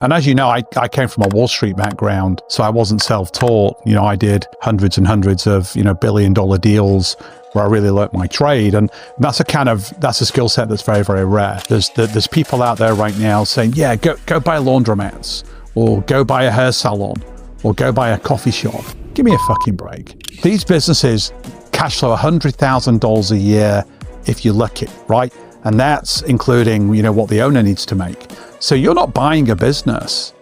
And as you know, I came from a Wall Street background, so I wasn't self-taught. I did hundreds and hundreds of, billion-dollar deals where I really learnt my trade. And that's a skill set that's very, very rare. There's people out there right now saying, yeah, go buy laundromats, or go buy a hair salon, or go buy a coffee shop. Give me a fucking break. These businesses cash flow $100,000 a year if you're lucky, right? And that's including, what the owner needs to make. So you're not buying a business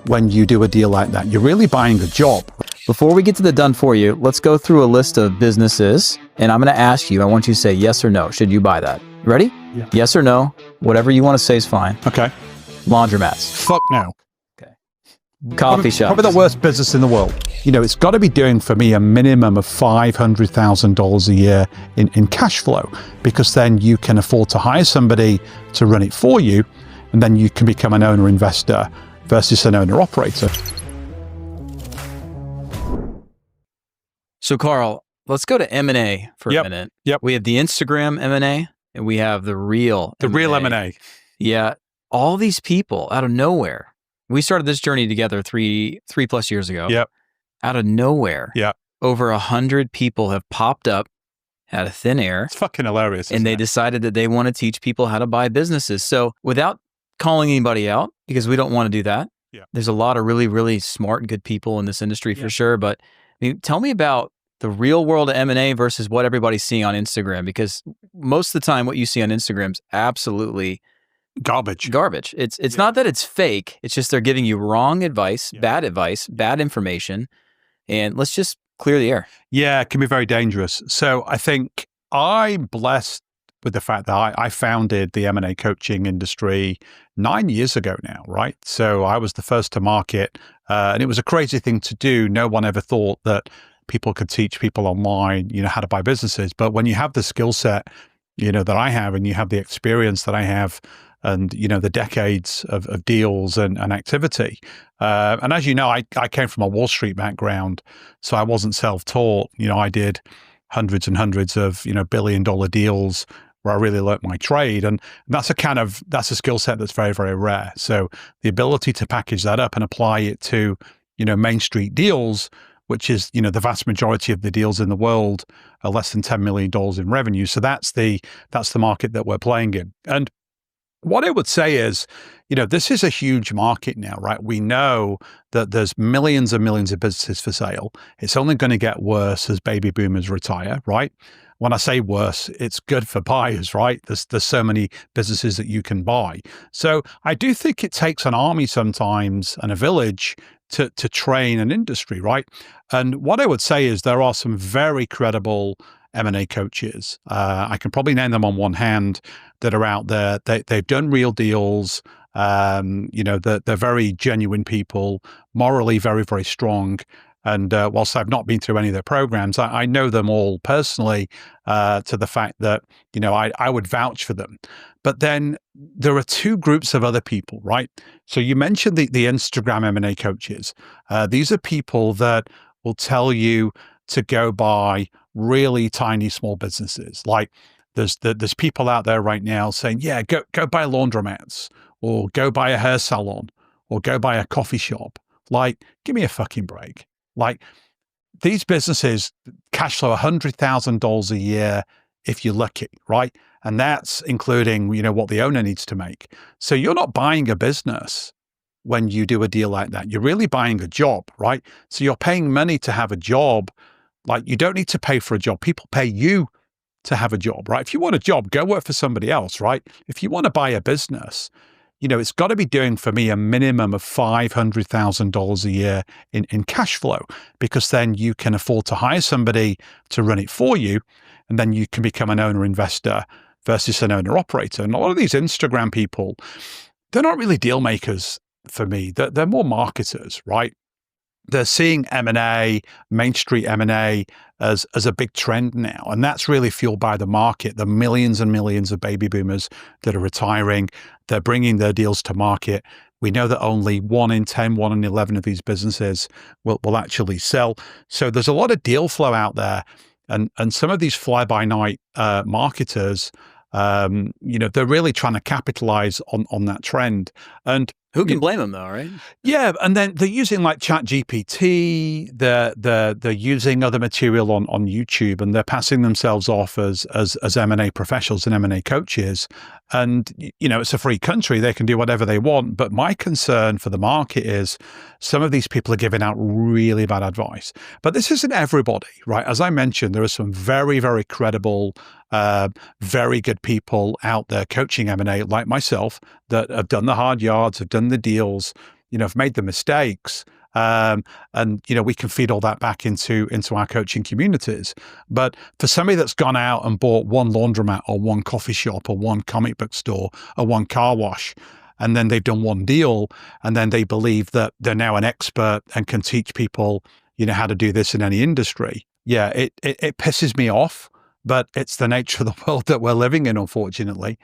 when you do a deal like that. You're really buying a job. Before we get to the done for you, let's go through a list of businesses, and I'm going to ask you, I want you to say yes or no. Should you buy that? Ready? Yeah. Yes or no. Whatever you want to say is fine. Okay. Laundromats. Fuck no. Okay. Coffee shops. Probably the worst business in the world. It's got to be doing for me a minimum of $500,000 a year in cash flow, because then you can afford to hire somebody to run it for you, and then you can become an owner investor versus an owner operator. So Carl, let's go to M&A for a minute. Yep. We have the Instagram M&A and we have the real M&A. Real M&A. Yeah. All these people out of nowhere. We started this journey together three plus years ago. Yep. Out of nowhere. Yep. Over 100 people have popped up out of thin air. It's fucking hilarious. And they decided that they want to teach people how to buy businesses. So without calling anybody out, because we don't want to do that. Yeah. There's a lot of really, really smart and good people in this industry for sure. But tell me about the real world of M&A versus what everybody's seeing on Instagram, because most of the time what you see on Instagram is absolutely garbage. It's not that it's fake. It's just they're giving you wrong advice, bad information. And let's just clear the air. Yeah, it can be very dangerous. So I think I'm blessed with the fact that I founded the M&A coaching industry 9 years ago now, right? So I was the first to market, and it was a crazy thing to do. No one ever thought that people could teach people online, how to buy businesses. But when you have the skill set, that I have, and you have the experience that I have, and, the decades of deals and activity. And as you know, I came from a Wall Street background, so I wasn't self-taught. I did hundreds and hundreds of, billion-dollar deals where I really learnt my trade. And that's a skill set that's very, very rare. So the ability to package that up and apply it to, Main Street deals, which is, the vast majority of the deals in the world are less than $10 million in revenue. So that's the market that we're playing in. And what I would say is, this is a huge market now, right? We know that there's millions and millions of businesses for sale. It's only going to get worse as baby boomers retire, right? When I say worse, it's good for buyers, right? There's so many businesses that you can buy. So I do think it takes an army sometimes and a village to train an industry, right? And what I would say is there are some very credible M&A coaches. I can probably name them on one hand that are out there. They've done real deals. They're very genuine people, morally very, very strong. And whilst I've not been through any of their programs, I know them all personally to the fact that, I would vouch for them. But then there are two groups of other people, right? So you mentioned the Instagram M&A coaches. These are people that will tell you to go buy really tiny, small businesses. Like there's people out there right now saying, yeah, go buy laundromats, or go buy a hair salon, or go buy a coffee shop. Like, give me a fucking break. Like, these businesses cash flow $100,000 a year if you're lucky, right? And that's including, what the owner needs to make. So you're not buying a business when you do a deal like that. You're really buying a job, right? So you're paying money to have a job. Like, you don't need to pay for a job. People pay you to have a job, right? If you want a job, go work for somebody else, right? If you want to buy a business, it's got to be doing for me a minimum of $500,000 a year in cash flow, because then you can afford to hire somebody to run it for you, and then you can become an owner investor versus an owner operator. And a lot of these Instagram people, they're not really deal makers for me. They're more marketers, right? They're seeing M&A, Main Street M&A as a big trend now. And that's really fueled by the market, the millions and millions of baby boomers that are retiring. They're bringing their deals to market. We know that only 1 in 10, 1 in 11 of these businesses will actually sell. So there's a lot of deal flow out there. And some of these fly-by-night marketers, they're really trying to capitalize on that trend. And Who can blame them though, right? Yeah, and then they're using like ChatGPT, they're using other material on YouTube, and they're passing themselves off as M&A professionals and M&A coaches. And it's a free country; they can do whatever they want. But my concern for the market is some of these people are giving out really bad advice. But this isn't everybody, right? As I mentioned, there are some very, very credible, very good people out there coaching M&A, like myself, that have done the hard yards, have done the deals, have made the mistakes. And we can feed all that back into our coaching communities. But for somebody that's gone out and bought one laundromat or one coffee shop or one comic book store or one car wash, and then they've done one deal, and then they believe that they're now an expert and can teach people, how to do this in any industry. Yeah, it pisses me off. But it's the nature of the world that we're living in, unfortunately.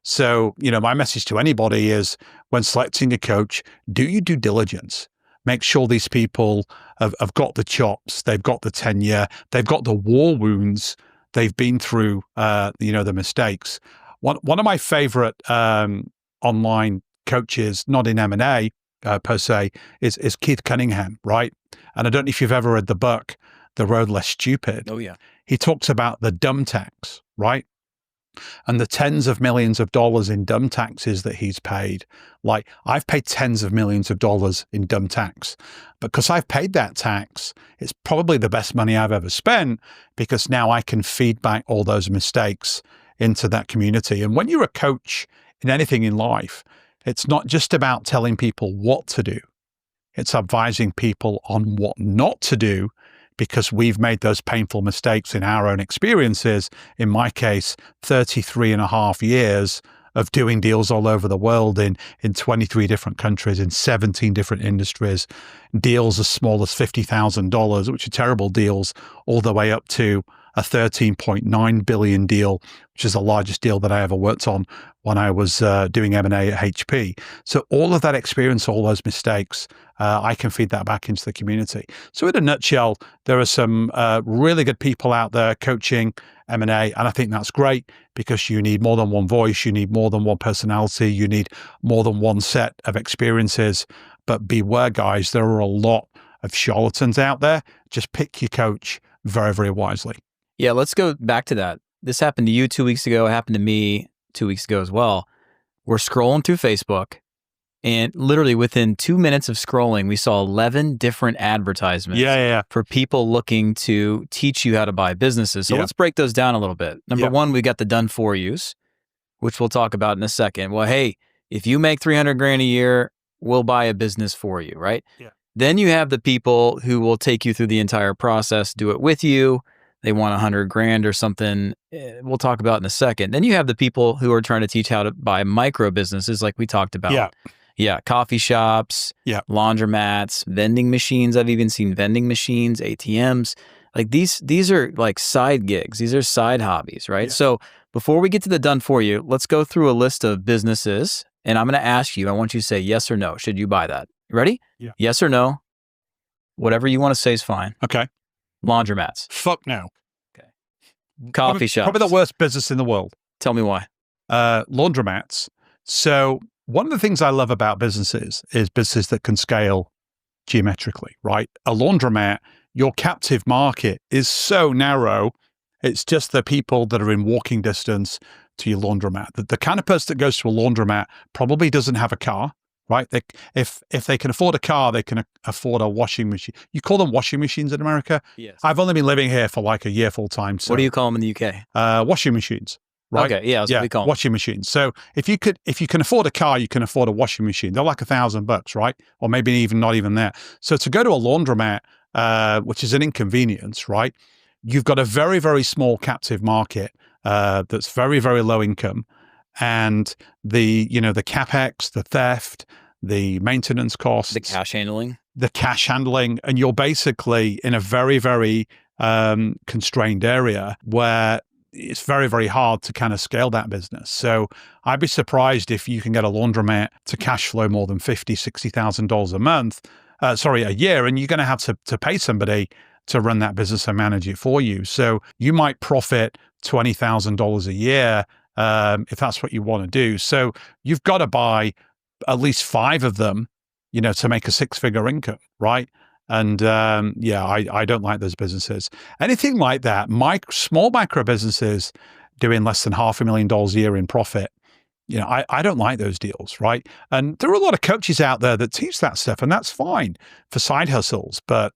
So, my message to anybody is when selecting a coach, do your due diligence. Make sure these people have got the chops, they've got the tenure, they've got the war wounds, they've been through, the mistakes. One of my favorite online coaches, not in M&A per se, is Keith Cunningham, right? And I don't know if you've ever read the book, The Road Less Stupid. Oh, yeah. He talks about the dumb tax, right? And the tens of millions of dollars in dumb taxes that he's paid. Like, I've paid tens of millions of dollars in dumb tax. Because I've paid that tax, it's probably the best money I've ever spent, because now I can feed back all those mistakes into that community. And when you're a coach in anything in life, it's not just about telling people what to do. It's advising people on what not to do, because we've made those painful mistakes in our own experiences. In my case, 33 and a half years of doing deals all over the world in 23 different countries, in 17 different industries, deals as small as $50,000, which are terrible deals, all the way up to a $13.9 billion deal, which is the largest deal that I ever worked on when I was doing M&A at HP. So all of that experience, all those mistakes, I can feed that back into the community. So in a nutshell, there are some really good people out there coaching M&A, and I think that's great, because you need more than one voice, you need more than one personality, you need more than one set of experiences. But beware, guys, there are a lot of charlatans out there. Just pick your coach very, very wisely. Yeah, let's go back to that. This happened to you 2 weeks ago. It happened to me 2 weeks ago as well. We're scrolling through Facebook, and literally within 2 minutes of scrolling, we saw 11 different advertisements for people looking to teach you how to buy businesses. So let's break those down a little bit. Number one, we got the done for yous, which we'll talk about in a second. Well, hey, if you make 300 grand a year, we'll buy a business for you, right? Yeah. Then you have the people who will take you through the entire process, do it with you. They want 100 grand or something. We'll talk about in a second. Then you have the people who are trying to teach how to buy micro businesses, like we talked about. Yeah. Coffee shops, laundromats, vending machines. I've even seen vending machines, ATMs. Like these are like side gigs. These are side hobbies, right? Yeah. So before we get to the done for you, let's go through a list of businesses. And I'm going to ask you, I want you to say yes or no. Should you buy that? You ready? Yeah. Yes or no. Whatever you want to say is fine. Okay. Laundromats. Fuck no. Okay. Coffee shops. Probably the worst business in the world. Tell me why. Laundromats. So one of the things I love about businesses is businesses that can scale geometrically, right? A laundromat, your captive market is so narrow. It's just the people that are in walking distance to your laundromat. The kind of person that goes to a laundromat probably doesn't have a car, right? If they can afford a car, they can afford a washing machine. You call them washing machines in America? Yes. I've only been living here for like a year full time. So, what do you call them in the UK? Washing machines, right? Okay, yeah, that's what we call them. Washing machines. So if you can afford a car, you can afford a washing machine. They're like $1,000, right? Or maybe even not even there. So to go to a laundromat, which is an inconvenience, right? You've got a very, very small captive market that's very, very low income. And the capex, the theft, the maintenance costs, the cash handling, and you're basically in a very, very constrained area where it's very, very hard to kind of scale that business. So I'd be surprised if you can get a laundromat to cash flow more than $50,000, $60,000 a year, and you're going to have to pay somebody to run that business and manage it for you. So you might profit $20,000 a year if that's what you want to do. So you've got to buy at least 5 of them, to make a 6-figure income, right? And I don't like those businesses. Anything like that, small micro businesses doing less than $500,000 a year in profit, I don't like those deals, right? And there are a lot of coaches out there that teach that stuff, and that's fine for side hustles. But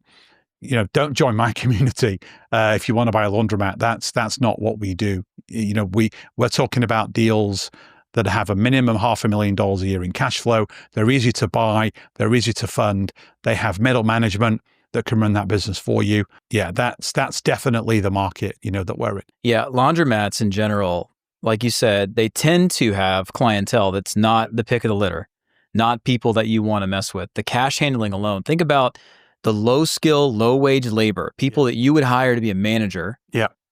don't join my community if you want to buy a laundromat. That's not what we do. We're talking about deals that have a minimum $500,000 a year in cash flow. They're easy to buy. They're easy to fund. They have middle management that can run that business for you. Yeah, that's definitely the market, that we're in. Yeah, laundromats in general, like you said, they tend to have clientele that's not the pick of the litter, not people that you want to mess with. The cash handling alone, think about the low skill, low wage labor, people that you would hire to be a manager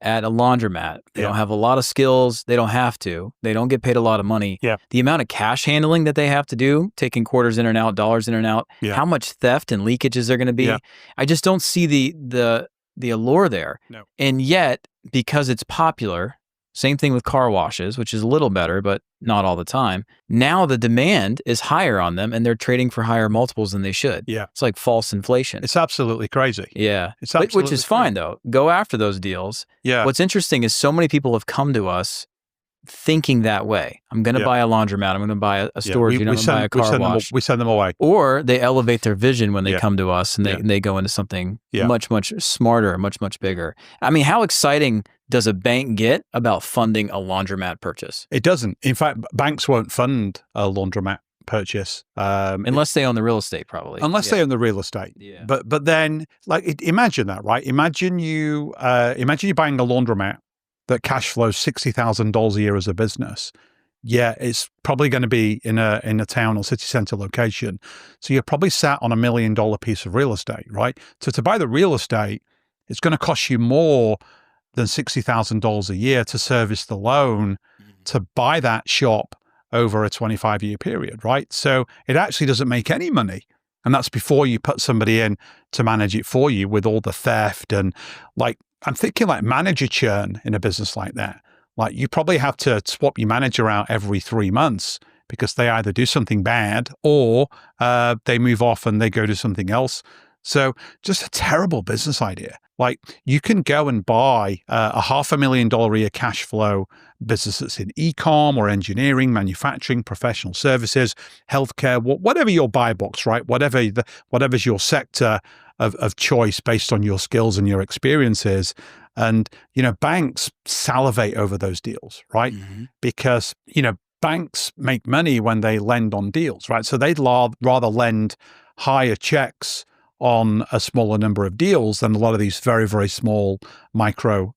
at a laundromat. They don't have a lot of skills. They don't have to. They don't get paid a lot of money. Yeah. The amount of cash handling that they have to do, taking quarters in and out, dollars in and out, how much theft and leakages are going to be. Yeah. I just don't see the allure there. No. And yet, because it's popular, same thing with car washes, which is a little better, but not all the time. Now the demand is higher on them and they're trading for higher multiples than they should. Yeah. It's like false inflation. It's absolutely crazy. Yeah. It's absolutely which is fine though. Go after those deals. Yeah. What's interesting is so many people have come to us thinking that way. I'm going to buy a laundromat. I'm going to buy a storage unit. I'm going to buy a car wash. We send them away. Or they elevate their vision when they come to us and they go into something much, much smarter, much, much bigger. I mean, how exciting does a bank get about funding a laundromat purchase? It doesn't. In fact, banks won't fund a laundromat purchase unless they own the real estate, probably. Unless they own the real estate. Yeah. But then, imagine that, right? Imagine you buying a laundromat that cash flows $60,000 a year as a business. Yeah, it's probably going to be in a town or city center location. So you're probably sat on $1 million piece of real estate, right? So to buy the real estate, it's going to cost you more than $60,000 a year to service the loan to buy that shop over a 25-year period, right? So it actually doesn't make any money. And that's before you put somebody in to manage it for you with all the theft. And I'm thinking manager churn in a business like that. Like you probably have to swap your manager out every 3 months because they either do something bad or they move off and they go do something else. So just a terrible business idea. Like you can go and buy a $500,000 a year cash flow business that's in e-com or engineering, manufacturing, professional services, healthcare, whatever your buy box, right? Whatever's your sector of choice based on your skills and your experiences. And, banks salivate over those deals, right? Mm-hmm. Because, banks make money when they lend on deals, right? So they'd rather lend higher checks on a smaller number of deals than a lot of these very, very small micro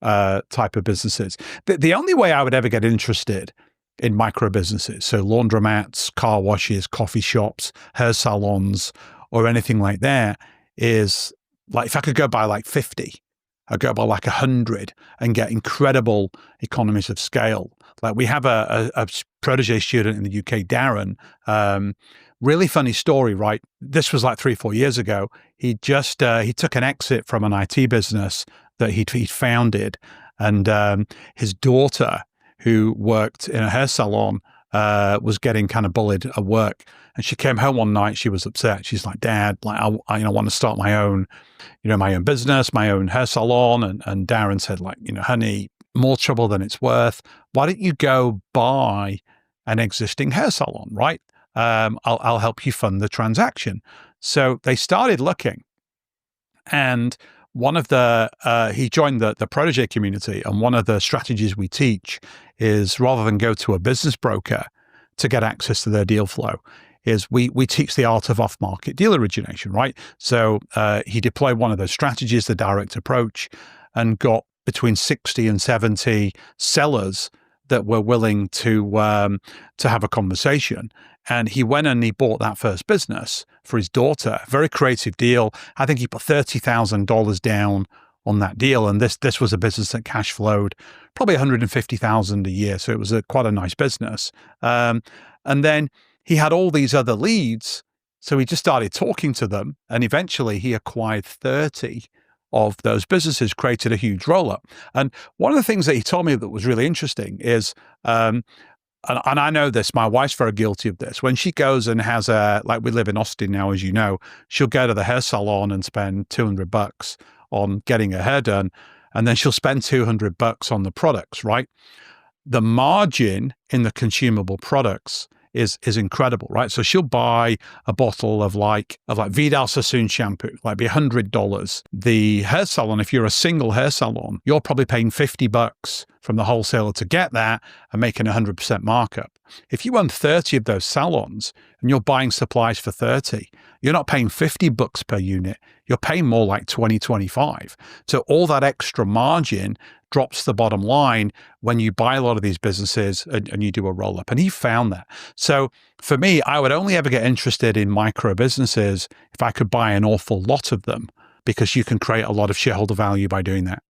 type of businesses. The only way I would ever get interested in micro businesses, so laundromats, car washes, coffee shops, hair salons, or anything like that, is if I could go buy 50, I'd go buy 100 and get incredible economies of scale. Like we have a protege student in the UK, Darren. Really funny story, right? This was 3-4 years ago. He took an exit from an IT business that he'd founded, and his daughter, who worked in a hair salon, was getting kind of bullied at work. And she came home one night. She was upset. She's like, "Dad, I want to start my own business, my own hair salon." And Darren said, "Honey, more trouble than it's worth. Why don't you go buy an existing hair salon, right? I'll help you fund the transaction." So they started looking, and he joined the protege community. And one of the strategies we teach is, rather than go to a business broker to get access to their deal flow, is we teach the art of off-market deal origination, right? So he deployed one of those strategies, the direct approach, and got between 60 and 70 sellers that were willing to have a conversation. And he went and he bought that first business for his daughter. Very creative deal. I think he put $30,000 down on that deal. And this was a business that cash flowed probably $150,000 a year. So it was quite a nice business. And then he had all these other leads. So he just started talking to them. And eventually he acquired 30 of those businesses, created a huge roll-up. And one of the things that he told me that was really interesting is and I know this, my wife's very guilty of this. When she goes and has like we live in Austin now, as you know, she'll go to the hair salon and spend $200 on getting her hair done. And then she'll spend $200 on the products, right? The margin in the consumable products is incredible, right? So she'll buy a bottle of like Vidal Sassoon shampoo, like be $100. The hair salon, if you're a single hair salon, you're probably paying $50 from the wholesaler to get that and making 100% markup. If you own 30 of those salons and you're buying supplies for 30, you're not paying $50 per unit. You're paying more like 20, 25. So all that extra margin drops the bottom line when you buy a lot of these businesses and you do a roll up. And he found that. So for me, I would only ever get interested in micro businesses if I could buy an awful lot of them, because you can create a lot of shareholder value by doing that.